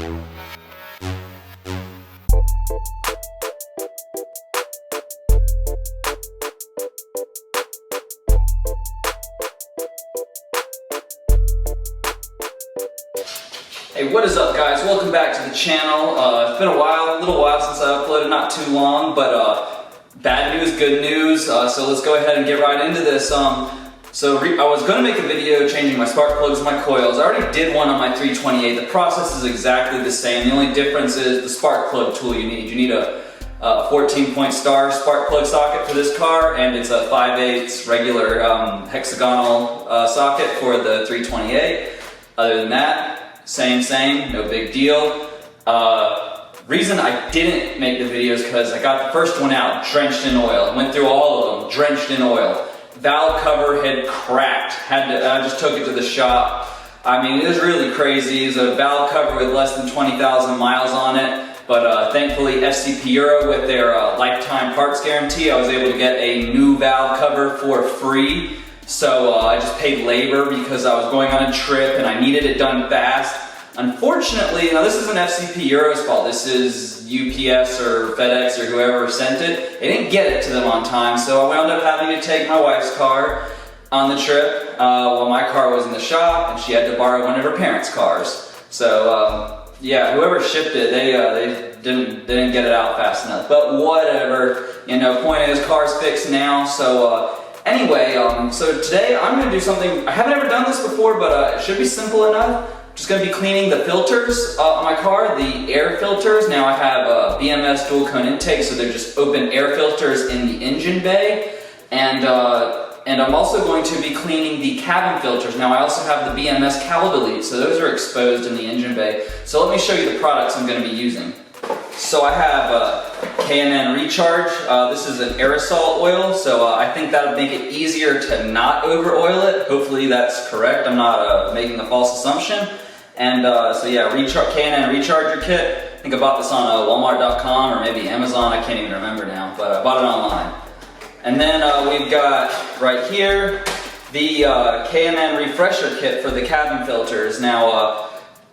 Hey, what is up guys? Welcome back to the channel. It's been a little while since I uploaded, not too long, but bad news, good news. So let's go ahead and get right into this. I was going to make a video changing my spark plugs and my coils. I already did one on my 328. The process is exactly the same. The only difference is the spark plug tool you need. You need a 14-point star spark plug socket for this car, and it's a 5/8 regular hexagonal socket for the 328. Other than that, same, no big deal. Reason I didn't make the video is because I got the first one out drenched in oil. I went through all of them drenched in oil. Valve cover had cracked. I just took it to the shop. I mean, it was really crazy. It was a valve cover with less than 20,000 miles on it. But thankfully, FCP Euro, with their lifetime parts guarantee, I was able to get a new valve cover for free. So I just paid labor because I was going on a trip and I needed it done fast. Unfortunately, now this isn't FCP Euro's fault. This is UPS or FedEx or whoever sent it. They didn't get it to them on time, so I wound up having to take my wife's car on the trip while my car was in the shop, and she had to borrow one of her parents' cars. So yeah, whoever shipped it, they didn't get it out fast enough. But whatever, you know. Point is, car's fixed now. So anyway, so today I'm going to do something. I haven't ever done this before, but it should be simple enough. Just going to be cleaning the filters on my car, the air filters. Now I have a BMS dual cone intake, so they're just open air filters in the engine bay. And I'm also going to be cleaning the cabin filters. Now I also have the BMS Cowl delete, so those are exposed in the engine bay. So let me show you the products I'm going to be using. So I have K&N Recharge. This is an aerosol oil, so I think that'll make it easier to not over oil it. Hopefully that's correct. I'm not making a false assumption. And so yeah, K&N Recharger Kit. I think I bought this on Walmart.com or maybe Amazon. I can't even remember now, but I bought it online. And then we've got right here the K&N Refresher Kit for the cabin filters. Now,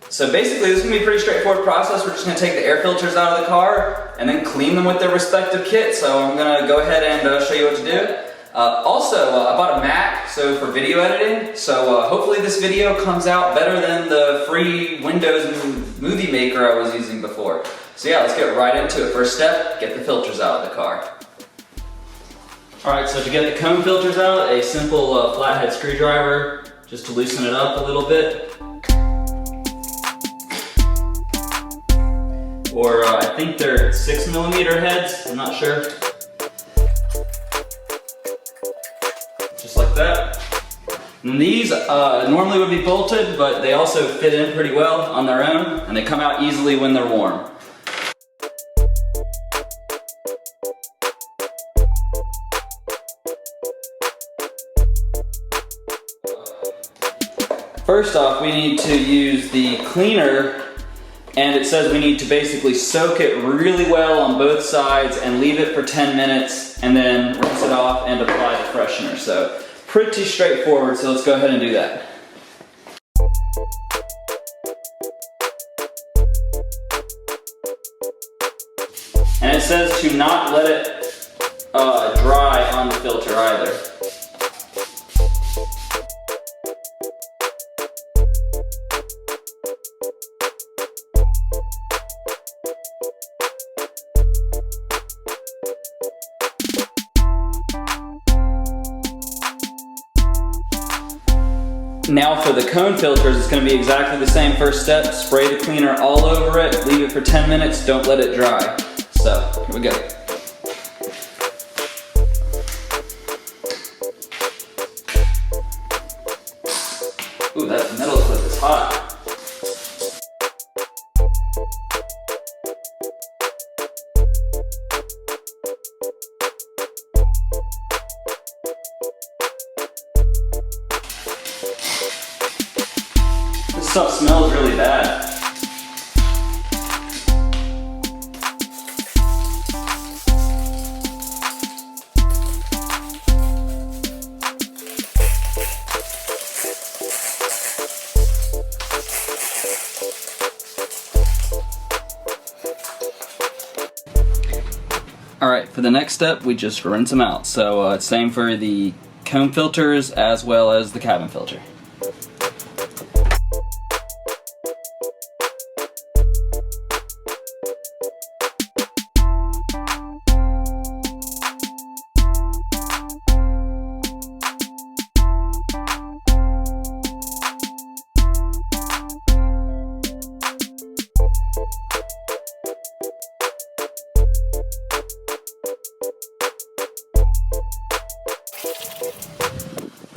so basically this is going to be a pretty straightforward process. We're just going to take the air filters out of the car and then clean them with their respective kit. So I'm going to go ahead and show you what to do. Also, I bought a Mac for video editing. So hopefully this video comes out better than the free Windows Movie Maker I was using before. So yeah, let's get right into it. First step, get the filters out of the car. Alright, so to get the cone filters out, a simple flathead screwdriver just to loosen it up a little bit. Or I think they're 6mm heads, I'm not sure. Just like that. And these normally would be bolted, but they also fit in pretty well on their own, and they come out easily when they're warm. First off, we need to use the cleaner. And it says we need to basically soak it really well on both sides and leave it for 10 minutes and then rinse it off and apply the freshener. So pretty straightforward, so let's go ahead and do that. And it says to not let it dry on the filter either. Now for the cone filters, it's going to be exactly the same first step. Spray the cleaner all over it, leave it for 10 minutes, don't let it dry. So, here we go. Ooh, that metal clip is hot. This stuff smells really bad. Alright, for the next step, we just rinse them out. So same for the comb filters as well as the cabin filter.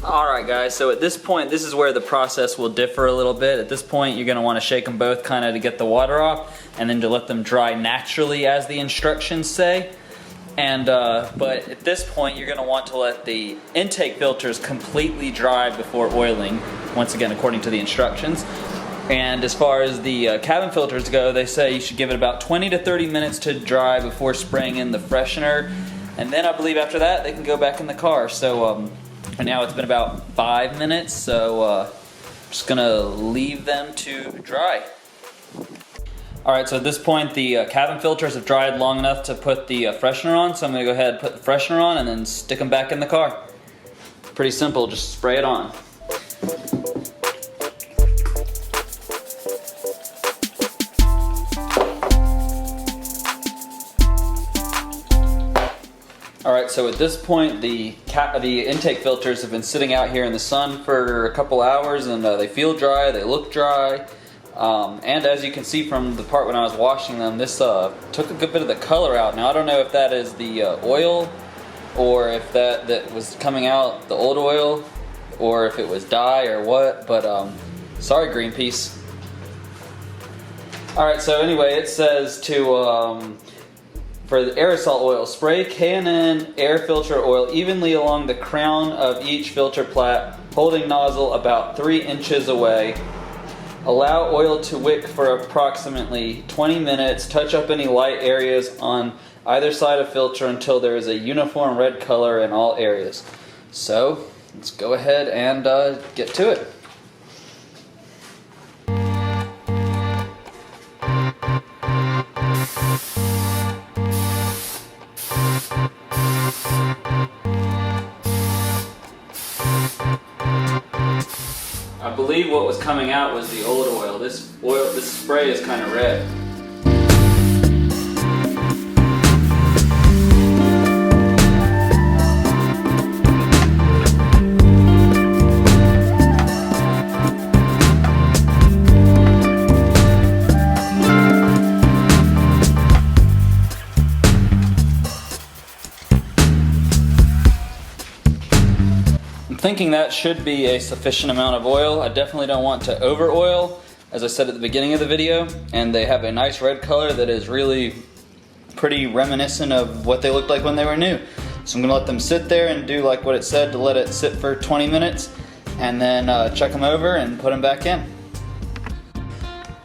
Alright guys, so at this point, this is where the process will differ a little bit. At this point, you're going to want to shake them both kind of to get the water off, and then to let them dry naturally as the instructions say. And but at this point, you're going to want to let the intake filters completely dry before oiling, once again according to the instructions. And as far as the cabin filters go, they say you should give it about 20 to 30 minutes to dry before spraying in the freshener. And then I believe after that, they can go back in the car. So and now it's been about 5 minutes, so I'm just gonna leave them to dry. Alright, so at this point the cabin filters have dried long enough to put the freshener on, so I'm gonna go ahead and put the freshener on and then stick them back in the car. Pretty simple, just spray it on. Alright, so at this point the intake filters have been sitting out here in the sun for a couple hours, and they feel dry, they look dry, and as you can see from the part when I was washing them, this took a good bit of the color out. Now I don't know if that is the oil, or if that was coming out, the old oil, or if it was dye or what, but sorry Greenpeace. Alright, so anyway, it says to for the aerosol oil, spray K&N air filter oil evenly along the crown of each filter plat, holding nozzle about 3 inches away. Allow oil to wick for approximately 20 minutes. Touch up any light areas on either side of filter until there is a uniform red color in all areas. So, let's go ahead and get to it. I believe what was coming out was the old oil. This spray is kind of red. Thinking that should be a sufficient amount of oil. I definitely don't want to over oil, as I said at the beginning of the video, and they have a nice red color that is really pretty reminiscent of what they looked like when they were new. So I'm gonna let them sit there and do like what it said, to let it sit for 20 minutes and then check them over and put them back in.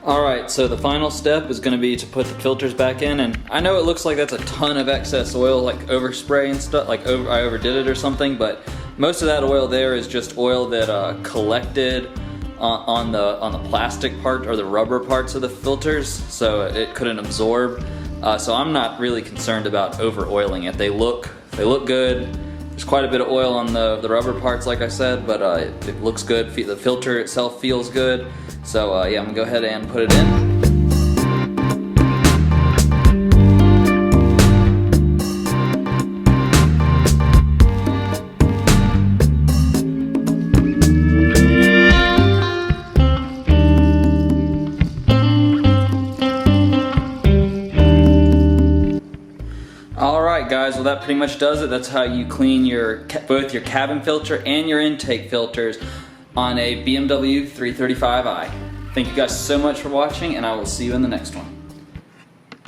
Alright, so the final step is going to be to put the filters back in, and I know it looks like that's a ton of excess oil, like overspray and stuff, like I overdid it or something, but most of that oil there is just oil that collected on the plastic part or the rubber parts of the filters, so it couldn't absorb. So I'm not really concerned about over oiling it. They look good. There's quite a bit of oil on the rubber parts, like I said, but it looks good. The filter itself feels good. So yeah, I'm gonna go ahead and put it in. Alright guys, well that pretty much does it. That's how you clean both your cabin filter and your intake filters on a BMW 335i. Thank you guys so much for watching, and I will see you in the next one.